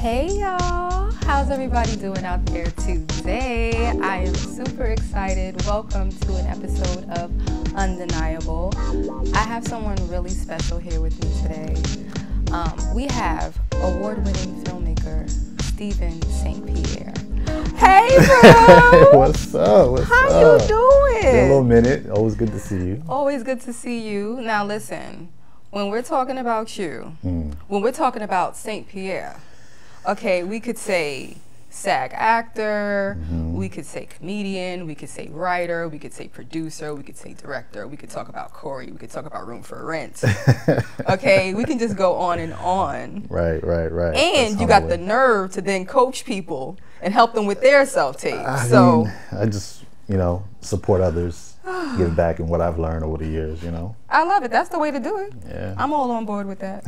Hey y'all, how's everybody doing out there today? I am super excited. Welcome to an episode of Undeniable. I have someone really special here with me today. We have award-winning filmmaker Steven St. Pierre. Hey bro! What's up? What's How up? you doing? Been a little minute. Always good to see you. Always good to see you. Now listen, when we're talking about you, when we're talking about St. Pierre, okay, we could say SAG actor, we could say comedian, we could say writer, we could say producer, we could say director, we could talk about Corey, we could talk about Room for Rent. Okay, we can just go on and on. Right. And That's you got the humbling. nerve to then coach people and help them with their self-tape. I just, support others, give back in what I've learned over the years, I love it. That's the way to do it. Yeah. I'm all on board with that.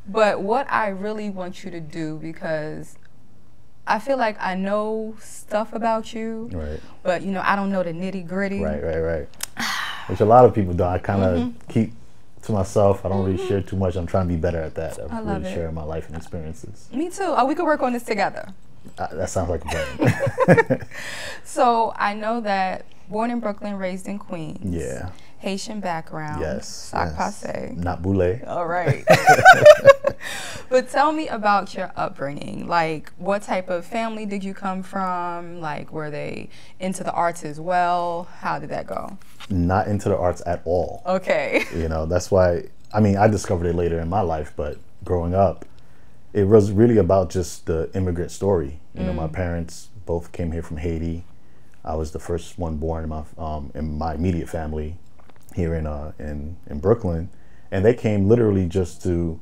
But what I really want you to do, because I feel like I know stuff about you, Right. but I don't know the nitty gritty. Right. Which a lot of people do. I kind of keep to myself. I don't really share too much. I'm trying to be better at that. I love really it. share my life and experiences. Me too. Oh, we could work on this together. That sounds like a plan. So I know that born in Brooklyn, raised in Queens. Yeah. Haitian background. Yes. Sac passe. Not boule. All right. But tell me about your upbringing. Like, what type of family did you come from? Like, were they into the arts as well? How did that go? Not into the arts at all. Okay. That's why, I discovered it later in my life, but growing up, it was really about just the immigrant story. My parents both came here from Haiti. I was the first one born in my immediate family here in Brooklyn, and they came literally just to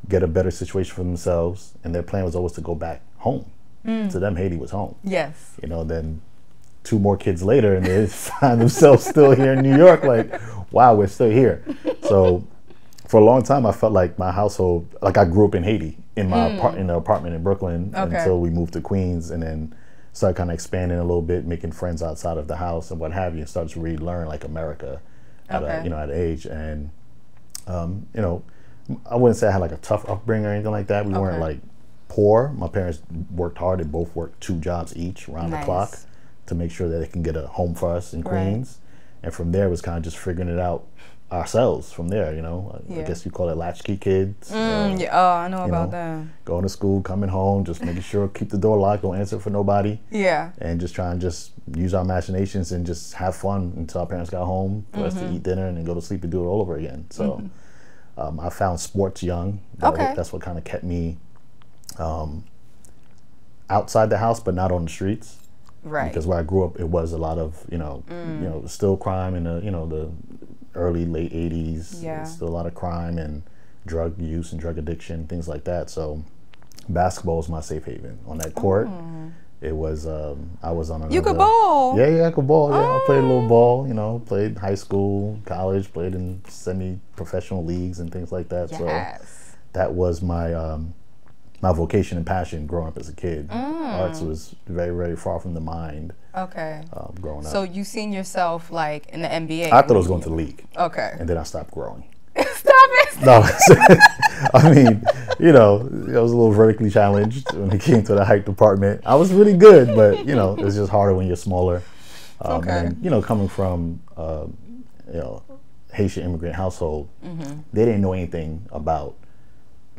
get a better situation for themselves, and their plan was always to go back home. To them, Haiti was home. Yes. Then 2 more kids later, and they find themselves still here in New York, like, wow, we're still here. So for a long time, I felt like my household, like I grew up in Haiti in my in the apartment in Brooklyn until we moved to Queens, and then started kind of expanding a little bit, making friends outside of the house and what have you, and started to really learn like America at at age. And I wouldn't say I had like a tough upbringing or anything like that. We weren't like poor. My parents worked hard. They both worked 2 jobs each around the clock to make sure that they can get a home for us in Queens. And from there, it was kind of just figuring it out ourselves from there, I guess you call it latchkey kids. Oh, I know about that. Going to school, coming home, just making sure, keep the door locked, don't answer for nobody. Yeah. And just try and just use our imaginations and just have fun until our parents got home for us to eat dinner and then go to sleep and do it all over again. So I found sports young. That's what kind of kept me outside the house, but not on the streets. Right. Because where I grew up, it was a lot of, still crime in the early, late 80s. Yeah. Still a lot of crime and drug use and drug addiction, things like that. So basketball was my safe haven. On that court, it was, I was on another. You could ball? Yeah, I could ball. Yeah, I played a little ball, played high school, college, played in semi-professional leagues and things like that. Yes. So that was my my vocation and passion growing up as a kid. Arts was very, very far from the mind. Okay. Growing up. So you seen yourself like in the NBA? I thought I was going to the league. Okay. And then I stopped growing. Stop it. No, I was a little vertically challenged when it came to the height department. I was really good, but it's just harder when you're smaller. And coming from Haitian immigrant household, they didn't know anything about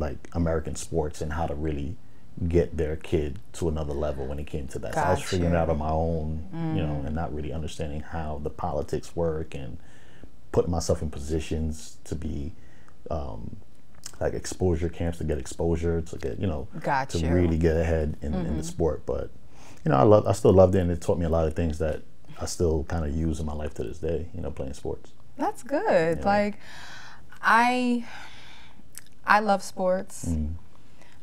like American sports and how to really get their kid to another level when it came to that. So I was figuring it out on my own, and not really understanding how the politics work and putting myself in positions to be like exposure camps to get exposure to get to really get ahead in the sport. But I still loved it, and it taught me a lot of things that I still kind of use in my life to this day. Playing sports. That's good. Like I love sports.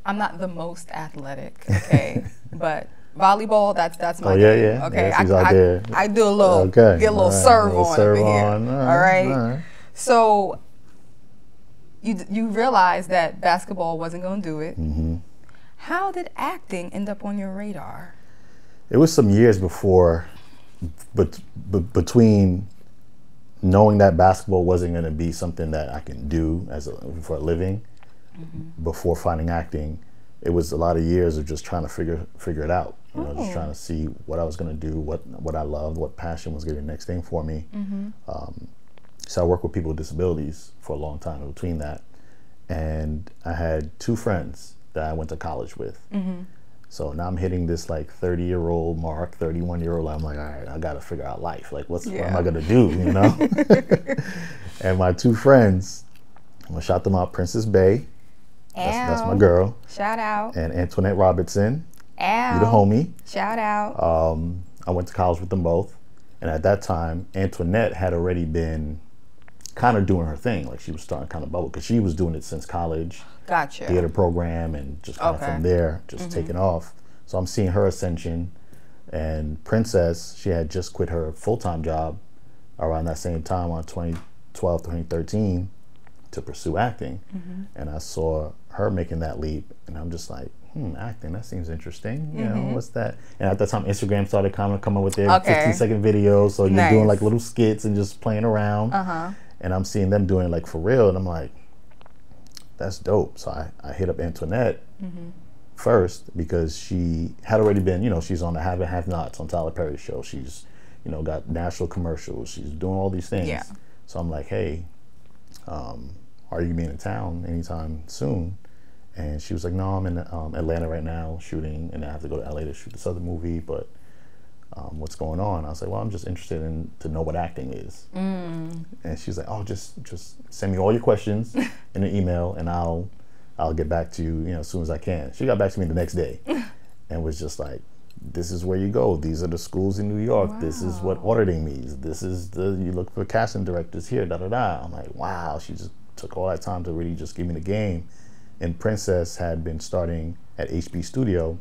I'm not the most athletic, okay, but volleyball, that's my game. Okay, yeah, I do a little, get a little serve on over here. All right. So you realized that basketball wasn't going to do it. How did acting end up on your radar? It was some years before, but between knowing that basketball wasn't going to be something that I can do for a living, before finding acting, it was a lot of years of just trying to figure it out. You know, just trying to see what I was going to do, what I loved, what passion was going to be the next thing for me. So I worked with people with disabilities for a long time in between that. And I had 2 friends that I went to college with. So now I'm hitting this like 30-year-old mark, 31-year-old. I'm like, all right, I got to figure out life. Like, what am I going to do, you know? And my 2 friends, I'm going to shout them out, Princess Bay. That's my girl. Shout out. And Antoinette Robertson. Ow. You the homie. Shout out. I went to college with them both. And at that time, Antoinette had already been kind of doing her thing. Like, she was starting kind of bubble because she was doing it since college. Gotcha. Theater program, and just kind of from there, just taking off. So I'm seeing her ascension. And Princess, she had just quit her full-time job around that same time, on 2012, 2013, to pursue acting. And I saw her making that leap, and I'm just like, acting, that seems interesting. You know, what's that? And at that time, Instagram started coming with their 15-second videos. So you're doing like little skits and just playing around. And I'm seeing them doing it like for real, and I'm like, that's dope. So I hit up Antoinette first, because she had already been, you know, she's on the Have and Have Nots on Tyler Perry's show. She's, you know, got national commercials. She's doing all these things. So I'm like, hey, are you being in town anytime soon? And she was like, no, I'm in Atlanta right now shooting, and I have to go to LA to shoot this other movie, but what's going on? I was like, well, I'm just interested to know what acting is. And she's like, oh, just send me all your questions in an email, and I'll get back to you, you know, as soon as I can. She got back to me the next day and was just like, this is where you go. These are the schools in New York. Wow. This is what auditing means. This is you look for casting directors here, da-da-da. I'm like, wow, she just took all that time to really just give me the game. And Princess had been starting at HB Studio.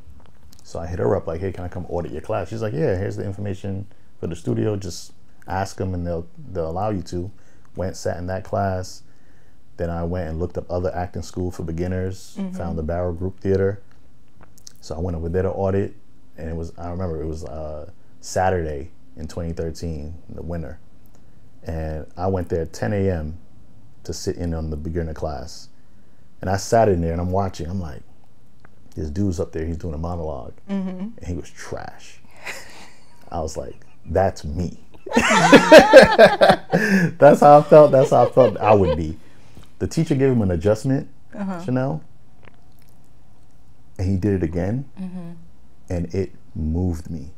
So I hit her up like, hey, can I come audit your class? She's like, yeah, here's the information for the studio. Just ask them and they'll allow you to. Went, sat in that class. Then I went and looked up other acting school for beginners, found the Barrow Group Theater. So I went over there to audit, and I remember it was Saturday in 2013, in the winter. And I went there at 10 a.m. to sit in on the beginner class. And I sat in there and I'm watching, I'm like, this dude's up there, he's doing a monologue, and he was trash. I was like, that's me. That's how I felt I would be. The teacher gave him an adjustment, Chanel, and he did it again, and it moved me.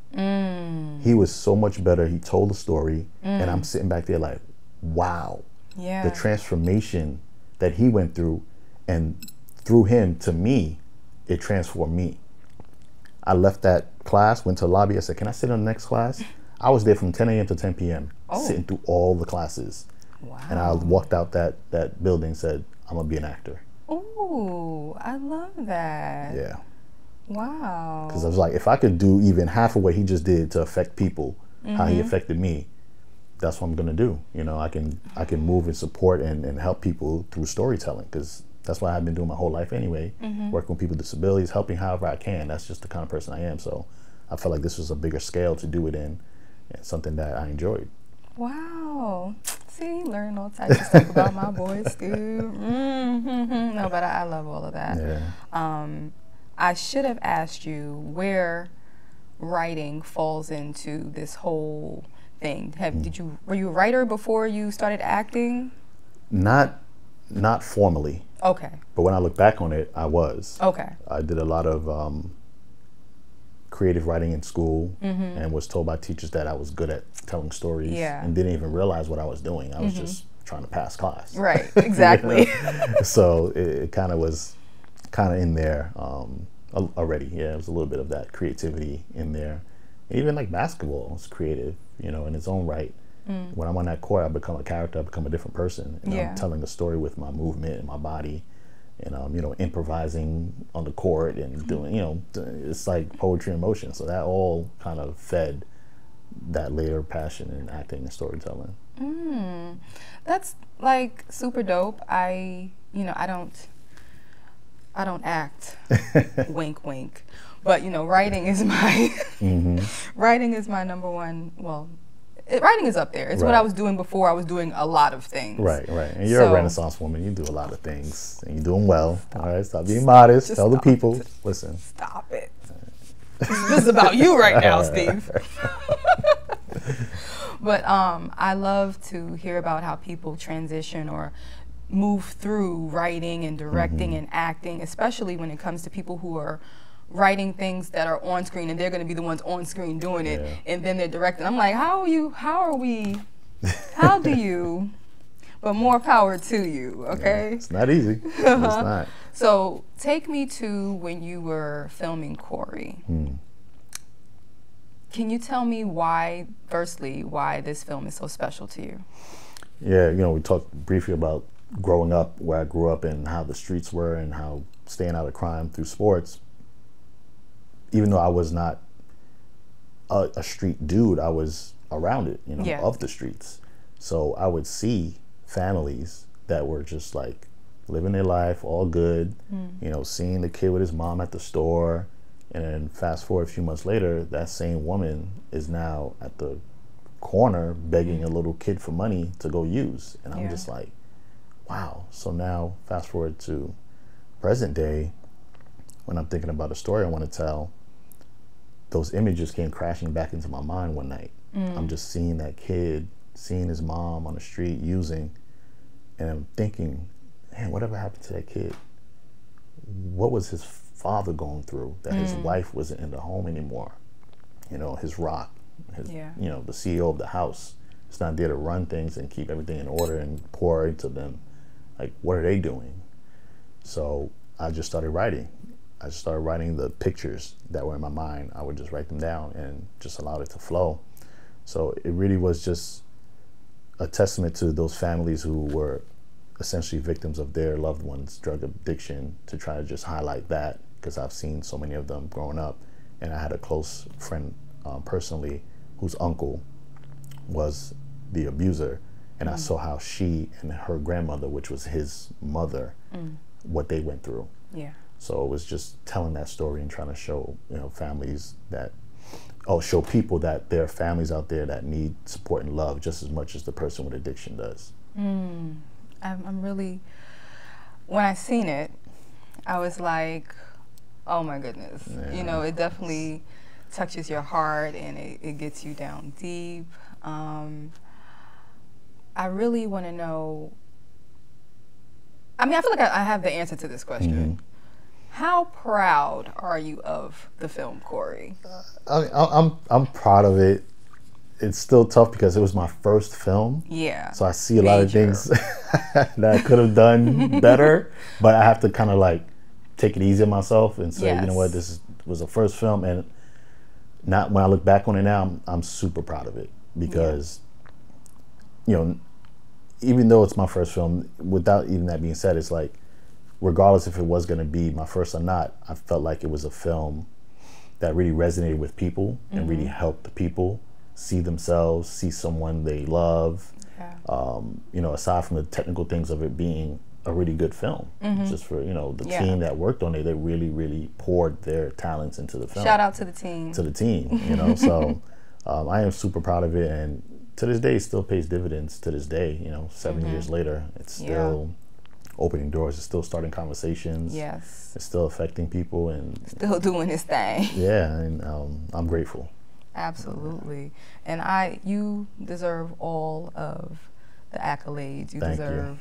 He was so much better. He told the story, and I'm sitting back there like, wow. Yeah. The transformation that he went through, and through him to me, it transformed me. I left that class, went to the lobby. I said, can I sit in the next class? I was there from 10 a.m. to 10 p.m. sitting through all the classes. Wow. And I walked out that building and said, I'm going to be an actor. Oh, I love that. Yeah. Wow. Because I was like, if I could do even half of what he just did to affect people, how he affected me, that's what I'm going to do. You know, I can move and support and help people through storytelling, because that's what I've been doing my whole life anyway, working with people with disabilities, helping however I can. That's just the kind of person I am. So I felt like this was a bigger scale to do it in, and something that I enjoyed. Wow. See, learn all types of stuff about my boys, dude. No, but I love all of that. Yeah. I should have asked you where writing falls into this whole thing. Were you a writer before you started acting? Not formally. Okay. But when I look back on it, I was. Okay. I did a lot of creative writing in school, and was told by teachers that I was good at telling stories, and didn't even realize what I was doing. I was just trying to pass class. Right, exactly. So it kind of was in there already. Yeah, it was a little bit of that creativity in there. Even like basketball is creative, you know, in its own right. When I'm on that court, I become a character, I become a different person. And I'm telling a story with my movement and my body, and you know, improvising on the court and doing, you know, it's like poetry in motion. So that all kind of fed that layer of passion in acting and storytelling. That's like super dope. I don't act, wink, wink. But you know, writing is my writing is my number one. Well, writing is up there. It's what I was doing before I was doing a lot of things. Right, right. And you're a Renaissance woman. You do a lot of things, and you're doing well. All right, stop being modest. Tell the people. Listen. Stop it. This is about you right now, Steve. But I love to hear about how people transition or move through writing and directing and acting, especially when it comes to people who are writing things that are on screen and they're going to be the ones on screen doing it, and then they're directing. I'm like, how do you? But more power to you, okay? It's not easy. It's not. So take me to when you were filming Corey. Can you tell me why, firstly, why this film is so special to you? Yeah, you know, we talked briefly about growing up, where I grew up and how the streets were and how staying out of crime through sports. Even though I was not a street dude, I was around it, you know, of the streets. So I would see families that were just like living their life, all good, you know, seeing the kid with his mom at the store. And then fast forward a few months later, that same woman is now at the corner begging a little kid for money to go use. And I'm just like, wow. So now fast forward to present day, when I'm thinking about a story I want to tell, those images came crashing back into my mind one night. I'm just seeing that kid, seeing his mom on the street using, and I'm thinking, man, whatever happened to that kid? What was his father going through that his wife wasn't in the home anymore? You know, his rock, his, you know, the CEO of the house is not there to run things and keep everything in order and pour into them. Like, what are they doing? So I just started writing. I just started writing the pictures that were in my mind. I would just write them down and just allow it to flow. So it really was just a testament to those families who were essentially victims of their loved ones' drug addiction, to try to just highlight that, because I've seen so many of them growing up. And I had a close friend personally whose uncle was the abuser, and I saw how she and her grandmother, which was his mother, what they went through. So it was just telling that story and trying to show, you know, families that, show people that there are families out there that need support and love just as much as the person with addiction does. I'm really, when I seen it, I was like, oh my goodness. You know, it definitely touches your heart and it gets you down deep. I really want to know, I mean, I feel like I have the answer to this question. How proud are you of the film, Corey? I'm proud of it. It's still tough because it was my first film. So I see a lot of things that I could have done better, but I have to kind of like take it easy on myself and say, you know what, this was a first film, and not when I look back on it now, I'm super proud of it because, you know, even though it's my first film, without even that being said, it's like, regardless if it was going to be my first or not, I felt like it was a film that really resonated with people and really helped the people see themselves, see someone they love. You know, aside from the technical things of it being a really good film, just for, you know, the team that worked on it, they really, really poured their talents into the film. Shout out to the team. To the team, you know, so I am super proud of it, and to this day, it still pays dividends to this day, you know, 7 years later, it's still opening doors, it's still starting conversations. It's still affecting people and still doing his thing. And I'm grateful. Absolutely. And you deserve all of the accolades. You deserve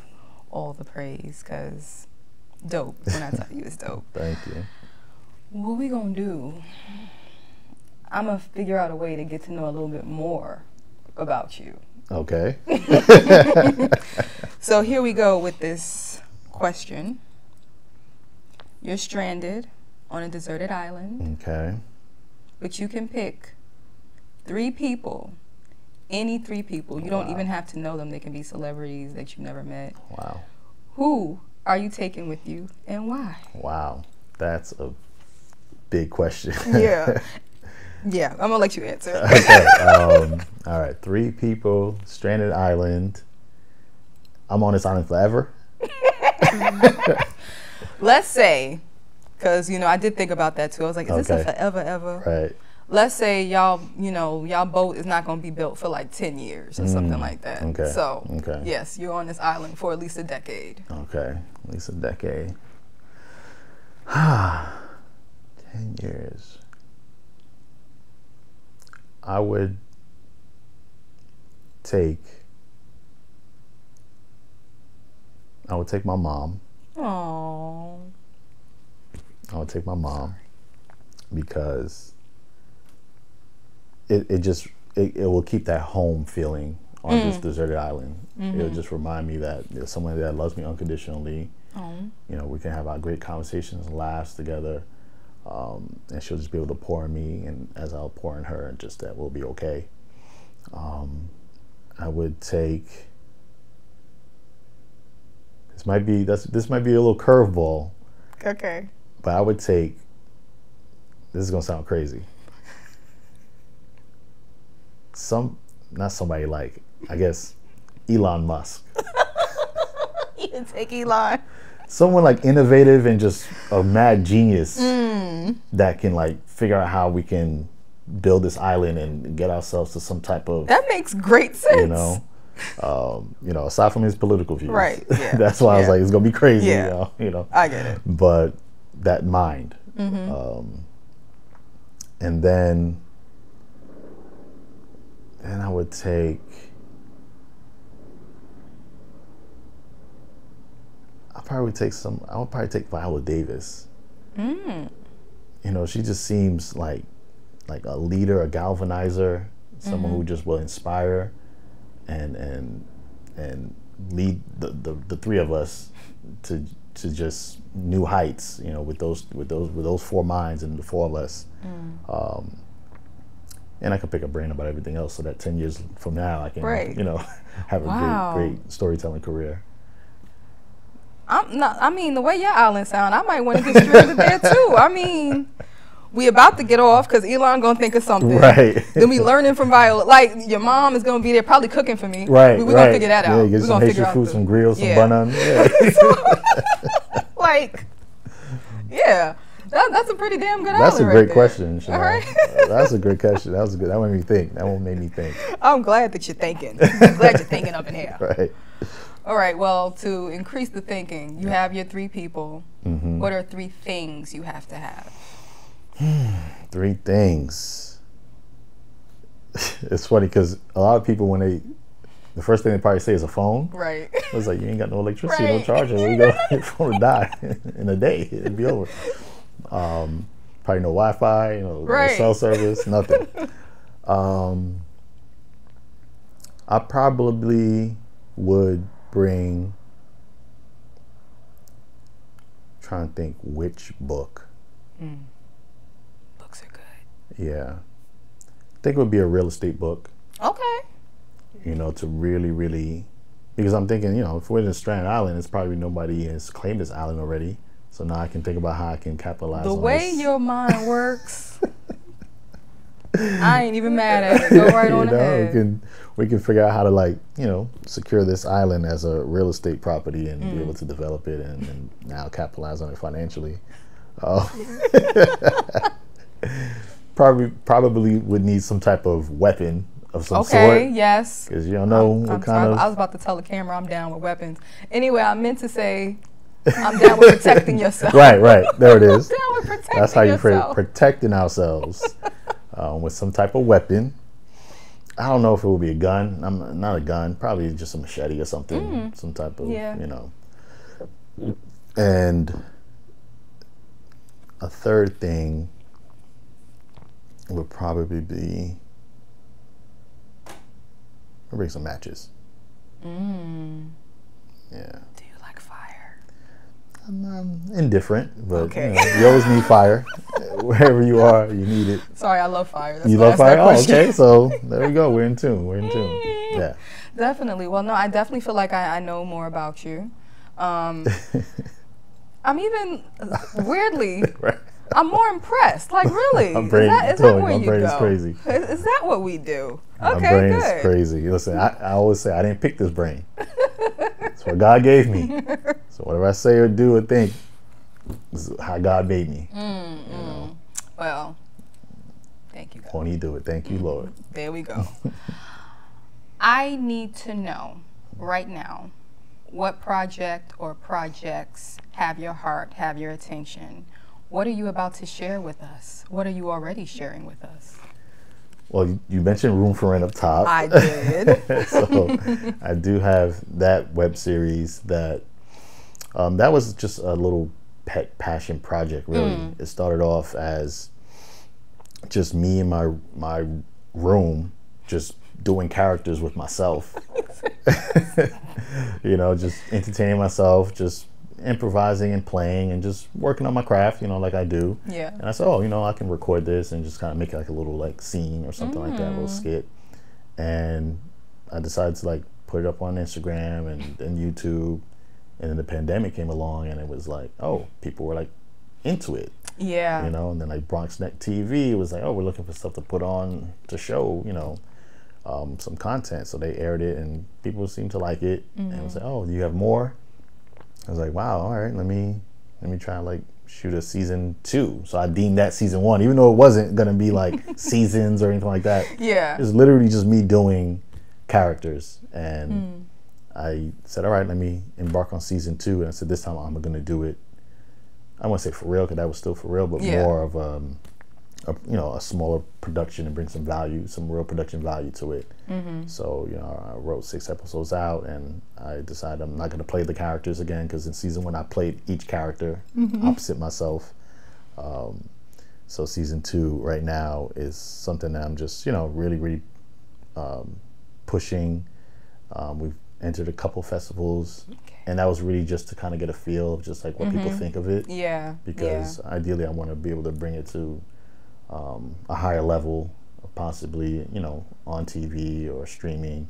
all the praise, because dope. When I tell you it's dope. Thank you. What we gonna do? I'm gonna figure out a way to get to know a little bit more about you. Okay. So here we go with this question. You're stranded on a deserted island. Okay. But you can pick 3 people, any 3 people. You don't even have to know them. They can be celebrities that you've never met. Wow. Who are you taking with you and why? Wow. That's a big question. Yeah, I'm gonna let you answer. Okay. All right. 3 people, stranded island. I'm on this island forever. Let's say, because, you know, I did think about that too. I was like, is this a forever ever? Right. let's say y'all, y'all boat is not going to be built for like 10 years or something like that. Okay. So, okay. yes, you're on this island for at least a decade. Okay, at least a decade. 10 years. I would take my mom. Aww. I would take my mom because it will keep that home feeling on this deserted island. It'll just remind me that there's someone that loves me unconditionally. We can have our great conversations and laughs together, and she'll just be able to pour in me, and as I'll pour in her, and just that we'll be okay. I would take. This might be a little curveball. Okay. But I would take. This is gonna sound crazy. Not somebody like, I guess, Elon Musk. You can take Elon. Someone like innovative and just a mad genius that can like figure out how we can build this island and get ourselves to some type of. That makes great sense. Aside from his political views, right? Yeah. That's why I was like, it's gonna be crazy. Yeah. I get it. But that mind, and then I would take. I would probably take Viola Davis. She just seems like a leader, a galvanizer, someone who just will inspire and lead the three of us to just new heights. With those four minds and the four of us. And I can pick a brain about everything else, so that 10 years from now I can, have a great storytelling career. The way your island sound, I might want to get stranded there too. We about to get off because Elon gonna think of something. Right. Then we learning from Viola. Like, your mom is gonna be there probably cooking for me. Right. We're gonna figure that out. Yeah, get some Haitian food, some grills, some bun. Yeah. That's a pretty damn good That's island. A great question. All right. That's a great question. That was good. That made me think. That one made me think. I'm glad that you're thinking. I'm glad you're thinking up in here. Right. All right. Well, to increase the thinking, you have your three people. What are three things you have to have? Three things. It's funny because a lot of people, the first thing they probably say is a phone. Right. It's like, you ain't got no electricity, no charger. Where you go? Your phone would die in a day. It'd be over. Probably no Wi-Fi, no cell service, nothing. I probably would bring. Trying to think which book. Books are good. Yeah, I think it would be a real estate book. Okay. To really, really, because I'm thinking, if we're in a stranded island, it's probably nobody has claimed this island already. So now I can think about how I can capitalize on this. The way your mind works, I ain't even mad at it. Go right on ahead. We can figure out how to secure this island as a real estate property and be able to develop it and now capitalize on it financially. Probably would need some type of weapon of some sort. Okay, yes. Because you don't know what kind of. I was about to tell the camera I'm down with weapons. Anyway, I meant to say I'm down with protecting yourself. Right. There it is. I'm down with protecting That's how you yourself. Protecting ourselves with some type of weapon. I don't know if it will be a gun. Not a gun. Probably just a machete or something. Some type of, And a third thing would probably be. I'll bring some matches. Yeah. Do you like fire? I'm indifferent, but you always need fire. Wherever you are, you need it. Sorry, I love fire. That's you love fire? Oh, okay. So there we go. We're in tune. Yeah. Definitely. Well, no, I definitely feel like I know more about you. I'm even weirdly. Right. I'm more impressed. Like, really? My brain is crazy. Is that what we do? Okay, my brain's crazy. Listen, I always say I didn't pick this brain. It's what God gave me. So whatever I say or do or think is how God made me. Well, thank you, Won't he do it? Thank you, Lord. There we go. I need to know right now, what project or projects have your heart, have your attention? What are you about to share with us? What are you already sharing with us? Well, you mentioned Room for Rent up top. I did. So I do have that web series that was just a little pet passion project, really. It started off as just me in my room, just doing characters with myself. You know, just entertaining myself, just improvising and playing and just working on my craft, you know, like I do. Yeah. And I said, oh, you know, I can record this and just kind of make it like a little like scene or something like that, a little skit. And I decided to like put it up on Instagram and YouTube. And then the pandemic came along and it was like, oh, people were like into it. Yeah. You know, and then like Bronx Net TV was like, oh, we're looking for stuff to put on to show, you know, some content. So they aired it and people seemed to like it. And it was like, oh, do you have more? I was like, wow, all right, let me try and like shoot a season 2. So I deemed that season 1, even though it wasn't gonna be like seasons or anything like that. Yeah. It was literally just me doing characters. And I said, all right, let me embark on season 2. And I said, this time I'm gonna do it, I won't say for real, because that was still for real, but more of a smaller production and bring some value, some real production value to it. So, you know, I wrote 6 episodes out and I decided I'm not going to play the characters again, because in season 1 I played each character opposite myself. So season 2 right now is something that I'm just, you know, really pushing. We've entered a couple festivals. And that was really just to kind of get a feel of just like what people think of it. Yeah. Because ideally I want to be able to bring it to a higher level, possibly, you know, on TV or streaming,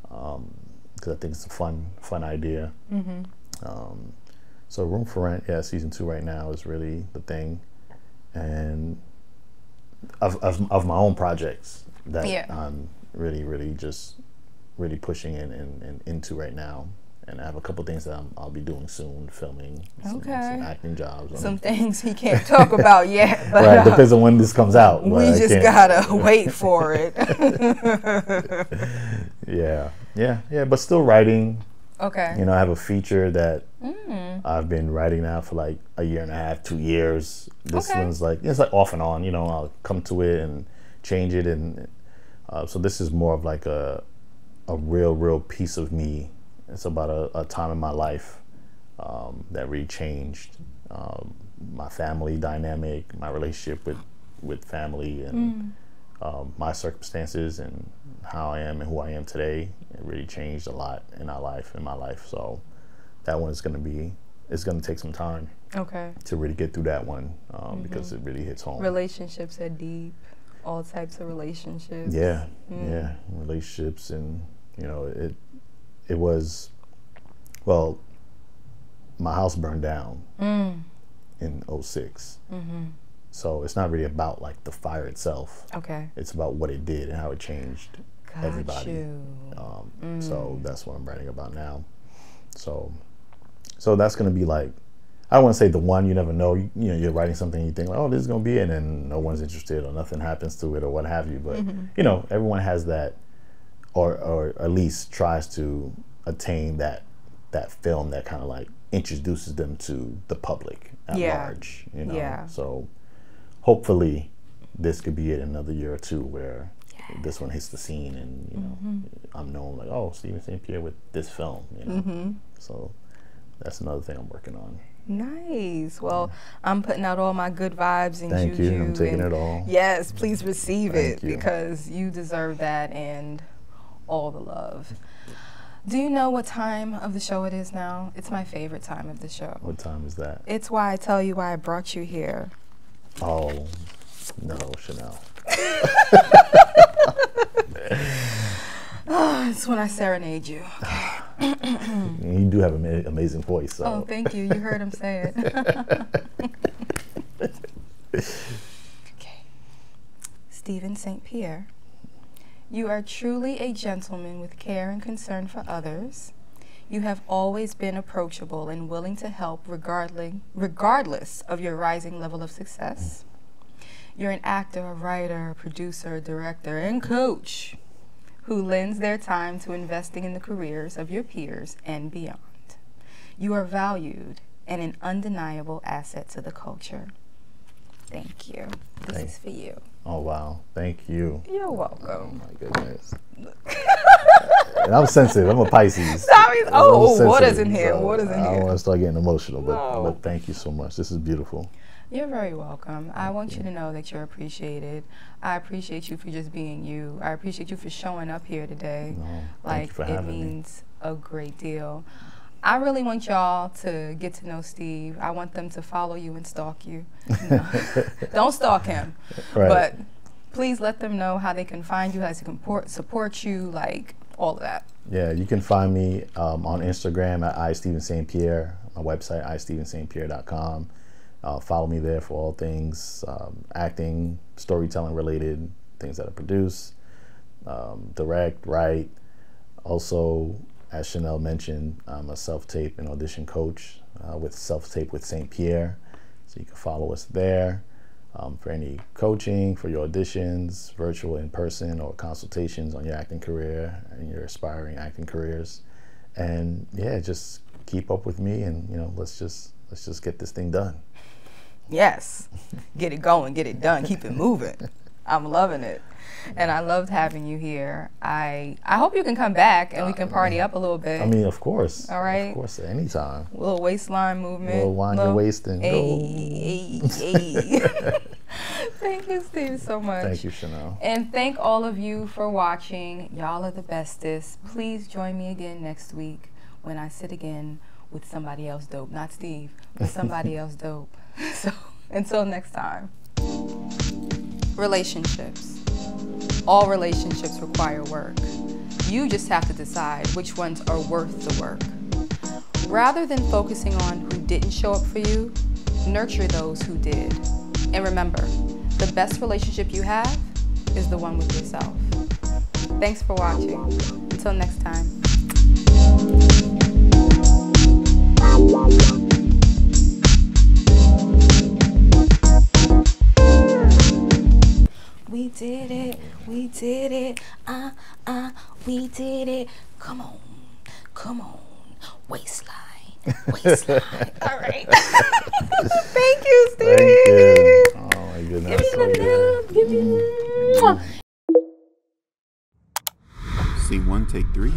because I think it's a fun idea. So Room for Rent, season 2 right now is really the thing, and of my own projects that I'm really just pushing in and into right now. And I have a couple things that I'll be doing soon, filming, some acting jobs. Some things he can't talk about yet. But, right, depends on when this comes out. We just gotta wait for it. Yeah, but still writing. Okay. You know, I have a feature that I've been writing now for like a year and a half, 2 years. This one's like, it's like off and on, you know, I'll come to it and change it. And so this is more of like a real piece of me. It's about a time in my life that really changed my family dynamic, my relationship with family, and my circumstances and how I am and who I am today. It really changed a lot in my life. So that one is it's going to take some time to really get through that one, because it really hits home. Relationships are deep, all types of relationships. Yeah, relationships, and you know, it was, well, my house burned down in 2006. So it's not really about like the fire itself. It's about what it did and how it changed everybody. So that's what I'm writing about now. So that's going to be like, I don't want to say the one, you never know. You know, you're writing something, you think like, oh, this is going to be it, and then no one's interested or nothing happens to it or what have you. But you know, everyone has that, or at least tries to attain that film that kind of like introduces them to the public at large, you know. So hopefully this could be it in another year or two where this one hits the scene and, you know, I'm known like, oh, Steven St. Pierre with this film, you know. So that's another thing I'm working on. Nice. Well, I'm putting out all my good vibes and Thank juju. you. I'm taking it all. Yes, please receive Thank it you. because you deserve that and all the love. Do you know what time of the show it is now? It's my favorite time of the show. What time is that? It's why I tell you why I brought you here. Oh, no, Chanel. It's when I serenade you. You do have an amazing voice. So. Oh, thank you. You heard him say it. Okay. Steven St. Pierre, you are truly a gentleman with care and concern for others. You have always been approachable and willing to help regardless of your rising level of success. You're an actor, a writer, a producer, director, and coach who lends their time to investing in the careers of your peers and beyond. You are valued and an undeniable asset to the culture. Thank you. This is for you. Oh, wow. Thank you. You're welcome. Oh, my goodness. And I'm sensitive. I'm a Pisces. Sorry. Oh, water's in here. Water's in here. I don't want to start getting emotional, but thank you so much. This is beautiful. You're very welcome. I want you to know that you're appreciated. I appreciate you for just being you. I appreciate you for showing up here today. Thank you for having me. It means a great deal. I really want y'all to get to know Steve. I want them to follow you and stalk you. No. Don't stalk him. Right. But please let them know how they can find you, how they can support you, like all of that. Yeah, you can find me on Instagram at iStevenSt.Pierre, my website, iStevenSt.Pierre.com. Follow me there for all things acting, storytelling related, things that I produce, direct, write. Also, as Chanel mentioned, I'm a self-tape and audition coach with Self-Tape with St. Pierre. So you can follow us there for any coaching, for your auditions, virtual, in person, or consultations on your acting career and your aspiring acting careers. And yeah, just keep up with me, and let's just get this thing done. Yes, get it going, get it done, keep it moving. I'm loving it. And I loved having you here. I hope you can come back and we can party up a little bit. I mean, of course. All right. Of course, anytime. A little waistline movement. A little wind your waist and go. Thank you, Steve, so much. Thank you, Chanel. And thank all of you for watching. Y'all are the bestest. Please join me again next week when I sit again with somebody else dope. Not Steve, but somebody else dope. So until next time. Relationships. All relationships require work. You just have to decide which ones are worth the work. Rather than focusing on who didn't show up for you, nurture those who did. And remember, the best relationship you have is the one with yourself. Thanks for watching. Until next time. We did it, we did it, we did it. Come on, waistline, waistline. All right. Thank you, Steve. Thank you. Oh my goodness. Give me the love, give me the. Scene 1, take 3.